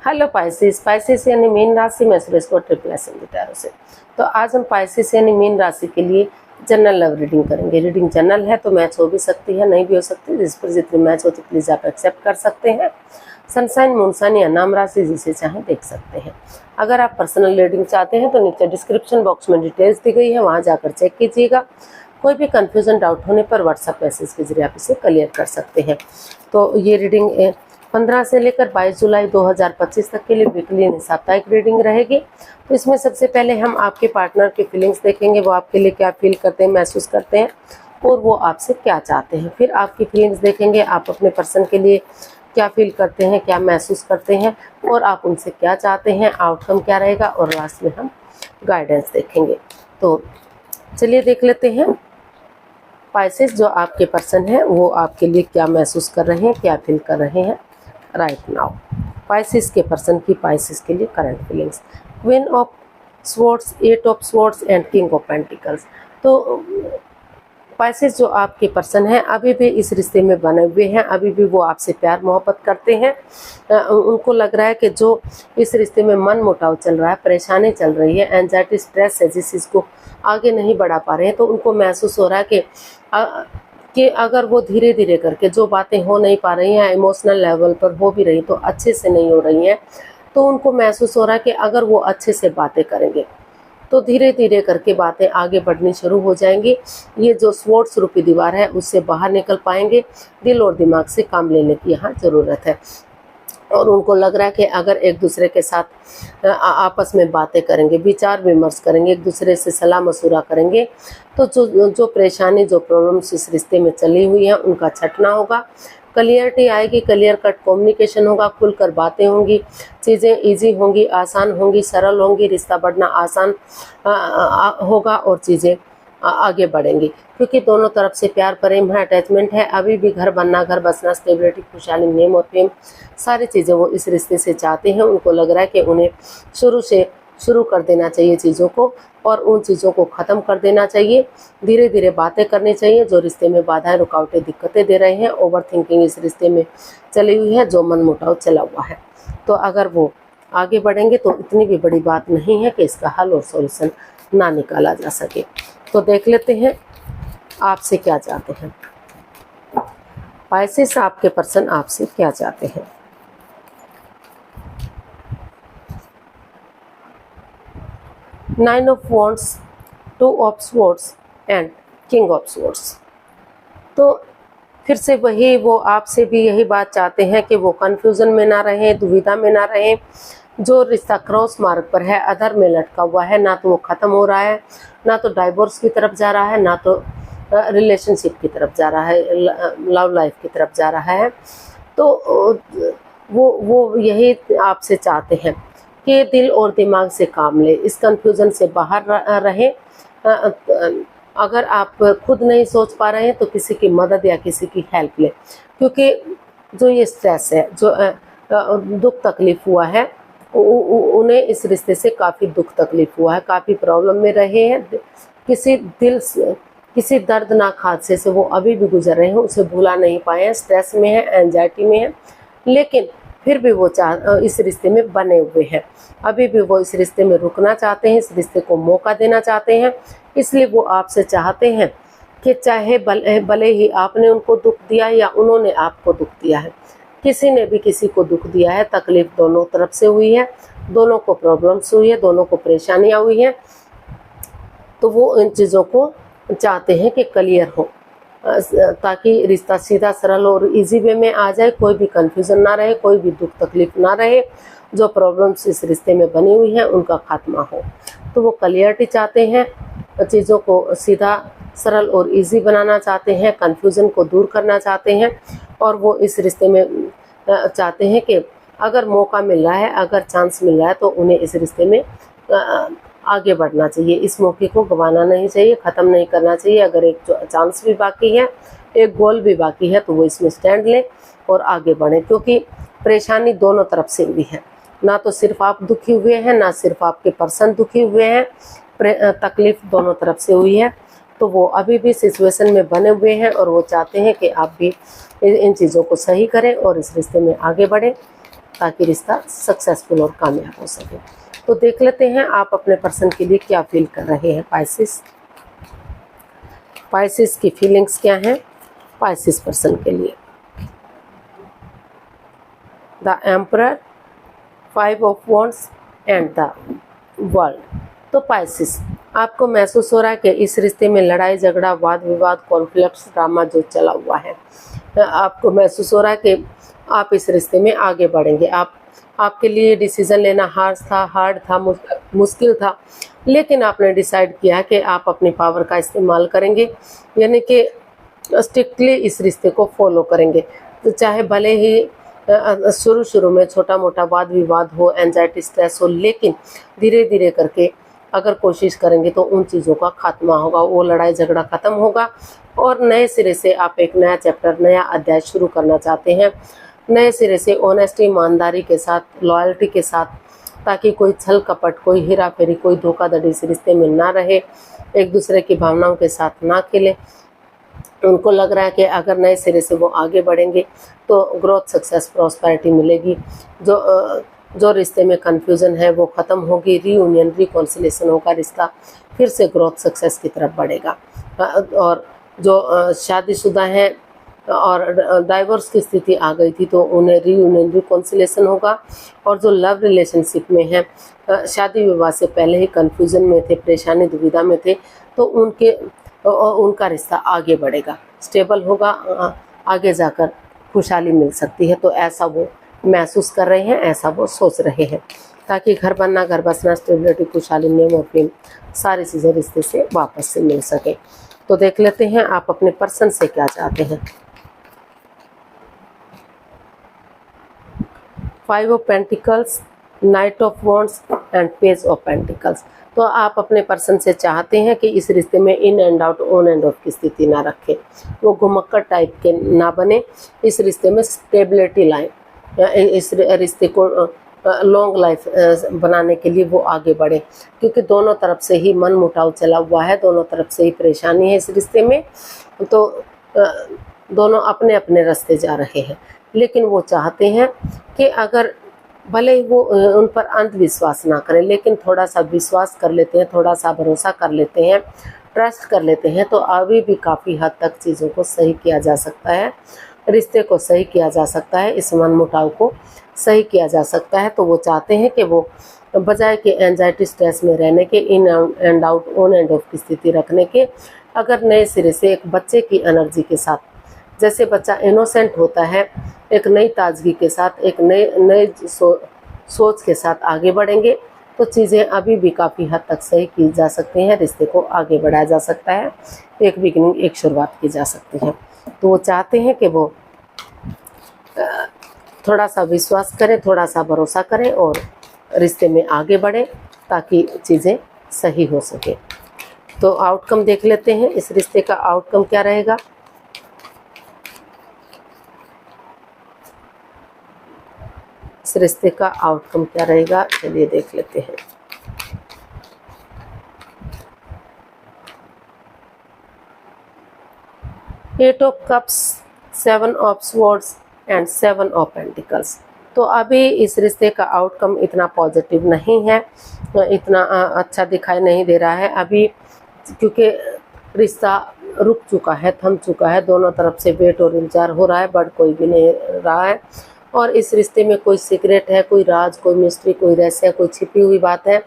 Hello Pisces. Pisces यानी mean राशि में सुरेश को ट्रिपल एसएम गिटारों से। तो आज हम पाइसेस यानी मीन राशि के लिए जनरल लव रीडिंग करेंगे। रीडिंग जनरल है तो मैच हो भी सकती है, नहीं भी हो सकती। जिस पर जितनी मैच हो तो प्लीज आप एक्सेप्ट कर सकते हैं। सनसाइन, मूनसाइन या नाम राशि जिसे चाहें देख सकते हैं। अगर आप पर्सनल रीडिंग चाहते हैं तो नीचे डिस्क्रिप्शन बॉक्स में डिटेल्स दी गई है, वहाँ जाकर चेक कीजिएगा। कोई भी कंफ्यूजन डाउट होने पर व्हाट्सएप मैसेज के जरिए आप इसे क्लियर कर सकते हैं। तो ये रीडिंग 15 से लेकर 22 जुलाई 2025 तक के लिए वीकली साप्ताहिक रीडिंग रहेगी। तो इसमें सबसे पहले हम आपके पार्टनर की फीलिंग्स देखेंगे, वो आपके लिए क्या फील करते हैं, महसूस करते हैं और वो आपसे क्या चाहते हैं। फिर आपकी फीलिंग्स देखेंगे, आप अपने पर्सन के लिए क्या फील करते हैं, क्या महसूस करते हैं और आप उनसे क्या चाहते हैं, आउटकम क्या रहेगा और लास्ट में हम गाइडेंस देखेंगे। तो चलिए देख लेते हैं पाइसेस जो आपके पर्सन है वो आपके लिए क्या महसूस कर रहे हैं, क्या फील कर रहे हैं राइट नाउ। पाइसेस के पर्सन की पाइसेस के लिए current feelings. Queen of swords, eight of swords and king of pentacles. तो पाइसेस जो आपके पर्सन हैं अभी भी इस रिश्ते में बने हुए हैं, अभी भी वो आपसे प्यार मोहब्बत करते हैं। उनको लग रहा है कि जो इस रिश्ते में मन मुटाव चल रहा है, परेशानी चल रही है, एंजाइटी, स्ट्रेस है, जिस चीज़ को आगे नहीं बढ़ा पा रहे हैं, तो उनको महसूस हो रहा है कि अगर वो धीरे धीरे करके जो बातें हो नहीं पा रही हैं, इमोशनल लेवल पर हो भी रही तो अच्छे से नहीं हो रही हैं, तो उनको महसूस हो रहा है कि अगर वो अच्छे से बातें करेंगे तो धीरे धीरे करके बातें आगे बढ़नी शुरू हो जाएंगी। ये जो स्वॉर्ड्स रूपी दीवार है उससे बाहर निकल पाएंगे। दिल और दिमाग से काम लेने की यहाँ ज़रूरत है और उनको लग रहा है कि अगर एक दूसरे के साथ आपस में बातें करेंगे, विचार विमर्श करेंगे, एक दूसरे से सलाह मशूरा करेंगे तो जो परेशानी, जो प्रॉब्लम्स इस रिश्ते में चली हुई हैं उनका छटना होगा। क्लियरिटी आएगी, क्लियर कट कम्युनिकेशन होगा, खुलकर बातें होंगी, चीज़ें इजी होंगी, आसान होंगी, सरल होंगी, रिश्ता बढ़ना आसान होगा और चीज़ें आगे बढ़ेंगी क्योंकि दोनों तरफ से प्यार प्रेम है, अटैचमेंट है। अभी भी घर बनना, घर बसना, स्टेबिलिटी, खुशहाली, नेम और फेम, सारी चीज़ें वो इस रिश्ते से चाहते हैं। उनको लग रहा है कि उन्हें शुरू कर देना चाहिए चीज़ों को और उन चीज़ों को ख़त्म कर देना चाहिए। धीरे धीरे बातें करनी चाहिए जो रिश्ते में बाधाएं, रुकावटें, दिक्कतें दे रहे हैं। ओवर थिंकिंग इस रिश्ते में चली हुई है, जो मन मुटाव चला हुआ है। तो अगर वो आगे बढ़ेंगे तो इतनी भी बड़ी बात नहीं है कि इसका हल और सॉल्यूशन ना निकाला जा सके। तो देख लेते हैं आपसे क्या चाहते हैं पाइसेस। आपके पर्सन आपसे क्या चाहते हैं। Nine of wands, two of swords and king of swords. तो फिर से वही, वो आपसे भी यही बात चाहते हैं कि वो कंफ्यूजन में ना रहें, दुविधा में ना रहें। जो रिश्ता क्रॉस मार्ग पर है, अधर में लटका हुआ है, ना तो वो ख़त्म हो रहा है, ना तो डाइवोर्स की तरफ जा रहा है, ना तो रिलेशनशिप की तरफ जा रहा है, लव लाइफ की तरफ जा रहा है। तो वो यही आपसे चाहते हैं कि दिल और दिमाग से काम ले, इस कंफ्यूजन से बाहर रहें। अगर आप खुद नहीं सोच पा रहे हैं तो किसी की मदद या किसी की हेल्प लें क्योंकि जो ये स्ट्रेस है, जो दुख तकलीफ हुआ है, उन्हें इस रिश्ते से काफ़ी दुख तकलीफ हुआ है, काफ़ी प्रॉब्लम में रहे हैं। किसी दर्दनाक हादसे से वो अभी भी गुजर रहे हैं, उसे भुला नहीं पाए हैं, स्ट्रेस में है, एंजाइटी में है, लेकिन फिर भी वो इस रिश्ते में बने हुए हैं। अभी भी वो इस रिश्ते में रुकना चाहते हैं, इस रिश्ते को मौका देना चाहते हैं। इसलिए वो आपसे चाहते हैं कि चाहे भले ही आपने उनको दुख दिया या उन्होंने आपको दुख दिया है, किसी ने भी किसी को दुख दिया है, तकलीफ दोनों तरफ से हुई है, दोनों को प्रॉब्लम्स हुई है, दोनों को परेशानियां हुई हैं, तो वो इन चीज़ों को चाहते हैं कि क्लियर हो ताकि रिश्ता सीधा सरल और इजी वे में आ जाए, कोई भी कंफ्यूजन ना रहे, कोई भी दुख तकलीफ ना रहे। जो प्रॉब्लम्स इस रिश्ते में बनी हुई हैं उनका खात्मा हो। तो वो क्लियरिटी चाहते हैं, चीज़ों को सीधा सरल और इजी बनाना चाहते हैं, कंफ्यूजन को दूर करना चाहते हैं और वो इस रिश्ते में चाहते हैं कि अगर मौका मिल रहा है, अगर चांस मिल रहा है तो उन्हें इस रिश्ते में आगे बढ़ना चाहिए। इस मौके को गंवाना नहीं चाहिए, ख़त्म नहीं करना चाहिए। अगर एक चांस भी बाकी है, एक गोल भी बाकी है तो वो इसमें स्टैंड लें और आगे बढ़ें क्योंकि परेशानी दोनों तरफ से हुई है। ना तो सिर्फ आप दुखी हुए हैं, ना सिर्फ आपके पर्सन दुखी हुए हैं, तकलीफ दोनों तरफ से हुई है। तो वो अभी भी सिचुएशन में बने हुए हैं और वो चाहते हैं कि आप भी इन चीज़ों को सही करें और इस रिश्ते में आगे बढ़ें। ताकि रिश्ता सक्सेसफुल और कामयाब हो सके। तो देख लेते हैं आप अपने पर्सन के लिए क्या फील कर रहे हैं पाइसेस। पाइसेस की फीलिंग्स क्या हैं पाइसेस पर्सन के लिए। The emperor, 5 of wands and the world. तो पाइसेस, आपको महसूस हो रहा है कि इस रिश्ते में लड़ाई झगड़ा, वाद विवाद, कॉन्फ्लिक्ट्स, ड्रामा जो चला हुआ है, आपको महसूस हो रहा है कि आप इस रिश्ते में आगे बढ़ेंगे। आपके लिए डिसीजन लेना हार्ड था, मुश्किल था, लेकिन आपने डिसाइड किया कि आप अपनी पावर का इस्तेमाल करेंगे, यानी कि स्ट्रिक्टली इस रिश्ते को फॉलो करेंगे। तो चाहे भले ही शुरू में छोटा मोटा वाद विवाद हो, एंजाइटी स्ट्रेस हो, लेकिन धीरे धीरे करके अगर कोशिश करेंगे तो उन चीज़ों का खात्मा होगा, वो लड़ाई झगड़ा ख़त्म होगा और नए सिरे से आप एक नया चैप्टर, नया अध्याय शुरू करना चाहते हैं, नए सिरे से ऑनेस्टी, ईमानदारी के साथ, लॉयल्टी के साथ, ताकि कोई छल कपट, कोई हेरा फेरी, कोई धोखाधड़ी इस रिश्ते में ना रहे, एक दूसरे की भावनाओं के साथ ना खेले। उनको लग रहा है कि अगर नए सिरे से वो आगे बढ़ेंगे तो ग्रोथ, सक्सेस, प्रॉस्पेरिटी मिलेगी। जो रिश्ते में कन्फ्यूज़न है वो ख़त्म होगी, रीयूनियन, रिकॉन्सिलेशन होगा, रिश्ता फिर से ग्रोथ, सक्सेस की तरफ बढ़ेगा। और जो शादीशुदा हैं और डाइवोर्स की स्थिति आ गई थी तो उन्हें रीयूनियन, रिकॉन्सिलेशन होगा। और जो लव रिलेशनशिप में हैं, शादी विवाह से पहले ही कन्फ्यूज़न में थे, परेशानी दुविधा में थे, तो उनका रिश्ता आगे बढ़ेगा, स्टेबल होगा, आगे जाकर खुशहाली मिल सकती है। तो ऐसा वो महसूस कर रहे हैं, ऐसा वो सोच रहे हैं, ताकि घर बनना, घर बसना, स्टेबिलिटी, खुशहाली, नेम और फेम, सारी चीज़ें रिश्ते से वापस से मिल सके। तो देख लेते हैं आप अपने पर्सन से क्या चाहते हैं। 5 of pentacles, night of wands and page of pentacles. तो आप अपने पर्सन से चाहते हैं कि इस रिश्ते में in and out, on end of की स्थिति ना रखें, वो घुमक्कड़ टाइप के ना बने, इस रिश्ते में स्टेबिलिटी लाएं, इस रिश्ते को लॉन्ग लाइफ बनाने के लिए वो आगे बढ़े, क्योंकि दोनों तरफ से ही मन मुटाव चला हुआ है, दोनों तरफ से ही परेशानी है इस रिश्ते में। तो दोनों अपने अपने रास्ते जा रहे हैं, लेकिन वो चाहते हैं कि अगर भले ही वो उन पर अंधविश्वास ना करें, लेकिन थोड़ा सा विश्वास कर लेते हैं, थोड़ा सा भरोसा कर लेते हैं, ट्रस्ट कर लेते हैं, तो अभी भी काफ़ी हद तक चीज़ों को सही किया जा सकता है, रिश्ते को सही किया जा सकता है, इस मनमुटाव को सही किया जा सकता है। तो वो चाहते हैं कि वो बजाय के एंजाइटी स्ट्रेस में रहने के, in and out, on end of की स्थिति रखने के, अगर नए सिरे से एक बच्चे की एनर्जी के साथ, जैसे बच्चा इनोसेंट होता है, एक नई ताजगी के साथ, एक नए सोच के साथ आगे बढ़ेंगे, तो चीज़ें अभी भी काफ़ी हद तक सही की जा सकती हैं, रिश्ते को आगे बढ़ाया जा सकता है, एक बिगिनिंग, एक शुरुआत की जा सकती है। तो वो चाहते हैं कि वो थोड़ा सा विश्वास करें, थोड़ा सा भरोसा करें और रिश्ते में आगे बढ़ें, ताकि चीज़ें सही हो सके। तो आउटकम देख लेते हैं, इस रिश्ते का आउटकम क्या रहेगा। इस रिश्ते का आउटकम क्या रहेगा, चलिए देख लेते हैं। Eight of cups, 7 of swords and 7 of pentacles. तो अभी इस रिश्ते का आउटकम इतना पॉजिटिव नहीं है, इतना अच्छा दिखाई नहीं दे रहा है अभी, क्योंकि रिश्ता रुक चुका है, थम चुका है, दोनों तरफ से वेट और इंतजार हो रहा है, बढ़ कोई भी नहीं रहा है। और इस रिश्ते में कोई सीक्रेट है, कोई राज, कोई मिस्ट्री, कोई रहस्य, कोई छिपी हुई बात है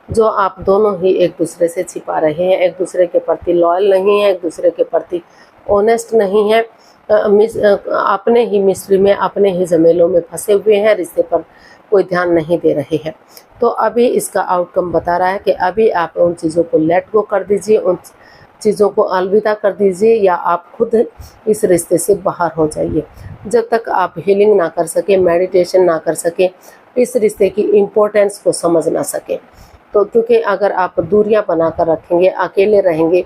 जो आप दोनों ही एक दूसरे से छिपा रहे हैं, एक दूसरे के प्रति लॉयल नहीं है, एक दूसरे के प्रति ऑनेस्ट नहीं है, अपने ही मिस्ट्री में, अपने ही झमेलों में फंसे हुए हैं, रिश्ते पर कोई ध्यान नहीं दे रहे हैं। तो अभी इसका आउटकम बता रहा है कि अभी आप उन चीज़ों को लेट गो कर दीजिए, उन चीज़ों को अलविदा कर दीजिए, या आप खुद इस रिश्ते से बाहर हो जाइए। जब तक आप हीलिंग ना कर सके, मेडिटेशन ना कर सके, इस रिश्ते की इम्पोर्टेंस को समझ ना सके, तो क्योंकि अगर आप दूरियां बनाकर रखेंगे, अकेले रहेंगे,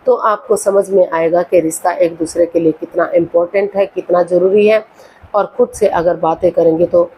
तो आपको समझ में आएगा कि रिश्ता एक दूसरे के लिए कितना इम्पोर्टेंट है, कितना ज़रूरी है। और खुद से अगर बातें करेंगे तो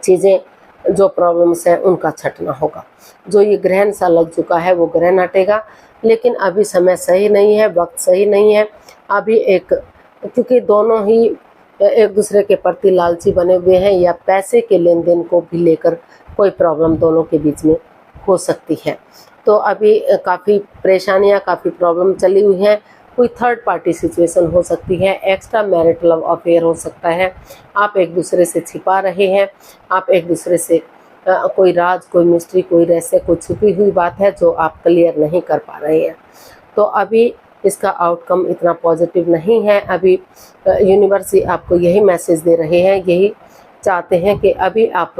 चीज़ें, जो प्रॉब्लम्स हैं उनका छटना होगा। जो ये ग्रहण सा लग चुका है वो ग्रहण हटेगा, लेकिन अभी समय सही नहीं है, वक्त सही नहीं है अभी, क्योंकि दोनों ही एक दूसरे के प्रति लालची बने हुए हैं या पैसे के लेन देन को भी लेकर कोई प्रॉब्लम दोनों के बीच में हो सकती है। तो अभी काफ़ी परेशानियां, काफ़ी प्रॉब्लम चली हुई हैं। कोई थर्ड पार्टी सिचुएशन हो सकती है, एक्स्ट्रा मैरिटल अफेयर हो सकता है, आप एक दूसरे से छिपा रहे हैं, आप एक दूसरे से कोई राज, कोई मिस्ट्री, कोई रहस्य, कोई छुपी हुई बात है जो आप क्लियर नहीं कर पा रहे हैं। तो अभी इसका आउटकम इतना पॉजिटिव नहीं है। अभी यूनिवर्स आपको यही मैसेज दे रहे हैं, यही चाहते हैं कि अभी आप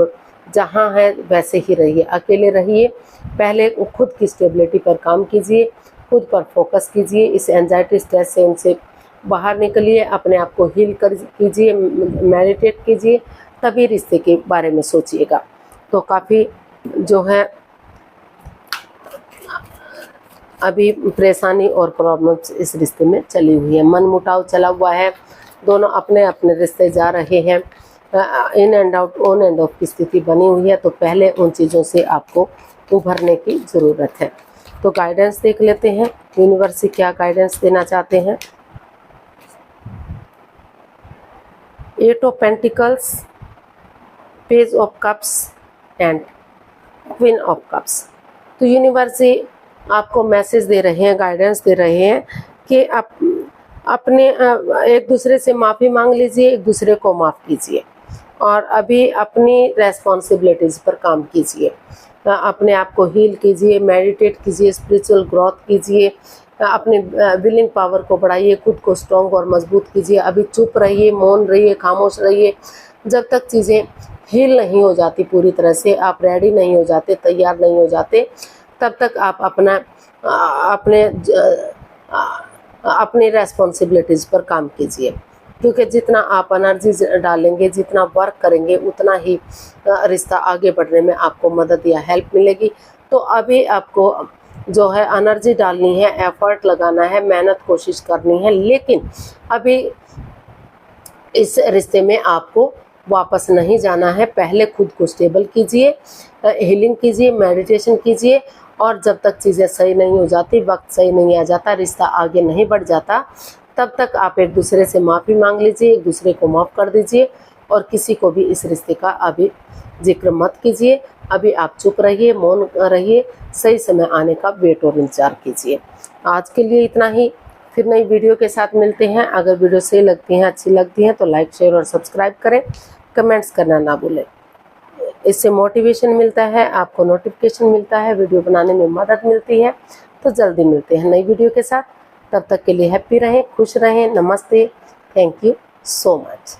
जहाँ हैं वैसे ही रहिए, अकेले रहिए। पहले खुद की स्टेबिलिटी पर काम कीजिए, खुद पर फोकस कीजिए, इस एंजाइटी स्ट्रेस से उनसे बाहर निकलिए, अपने आप को हील कर कीजिए, मेडिटेट कीजिए, तभी रिश्ते के बारे में सोचिएगा। तो काफ़ी जो है अभी परेशानी और प्रॉब्लम्स इस रिश्ते में चली हुई है, मन मुटाव चला हुआ है, दोनों अपने अपने रिश्ते जा रहे हैं, in and out, on end of की स्थिति बनी हुई है। तो पहले उन चीज़ों से आपको उभरने की ज़रूरत है। तो गाइडेंस देख लेते हैं, यूनिवर्स से क्या गाइडेंस देना चाहते हैं। 8 of pentacles, page of cups and queen of cups. तो यूनिवर्स से आपको मैसेज दे रहे हैं, गाइडेंस दे रहे हैं कि आप अपने एक दूसरे से माफ़ी मांग लीजिए, एक दूसरे को माफ़ कीजिए और अभी अपनी रेस्पॉन्सिबिलिटीज़ पर काम कीजिए, अपने आप को हील कीजिए, मेडिटेट कीजिए, स्पिरिचुअल ग्रोथ कीजिए, अपने विलिंग पावर को बढ़ाइए, खुद को स्ट्रॉन्ग और मजबूत कीजिए। अभी चुप रहिए, मौन रहिए, खामोश रहिए। जब तक चीज़ें हील नहीं हो जाती पूरी तरह से, आप रेडी नहीं हो जाते, तैयार नहीं हो जाते, तब तक आप अपनी रेस्पॉन्सिबिलिटीज़ पर काम कीजिए, क्योंकि जितना आप एनर्जी डालेंगे, जितना वर्क करेंगे, उतना ही रिश्ता आगे बढ़ने में आपको मदद या हेल्प मिलेगी। तो अभी आपको जो है एनर्जी डालनी है, एफर्ट लगाना है, मेहनत कोशिश करनी है, लेकिन अभी इस रिश्ते में आपको वापस नहीं जाना है। पहले खुद को स्टेबल कीजिए, हीलिंग कीजिए, मेडिटेशन कीजिए और जब तक चीज़ें सही नहीं हो जाती, वक्त सही नहीं आ जाता, रिश्ता आगे नहीं बढ़ जाता, तब तक आप एक दूसरे से माफ़ी मांग लीजिए, एक दूसरे को माफ़ कर दीजिए और किसी को भी इस रिश्ते का अभी जिक्र मत कीजिए। अभी आप चुप रहिए, मौन रहिए, सही समय आने का वेट और इंतजार कीजिए। आज के लिए इतना ही, फिर नई वीडियो के साथ मिलते हैं। अगर वीडियो सही लगती हैं, अच्छी लगती हैं तो लाइक, शेयर और सब्सक्राइब करें, कमेंट्स करना ना भूलें। इससे मोटिवेशन मिलता है, आपको नोटिफिकेशन मिलता है, वीडियो बनाने में मदद मिलती है। तो जल्दी मिलते हैं नई वीडियो के साथ, तब तक के लिए हैप्पी रहें, खुश रहें। नमस्ते, थैंक यू सो मच।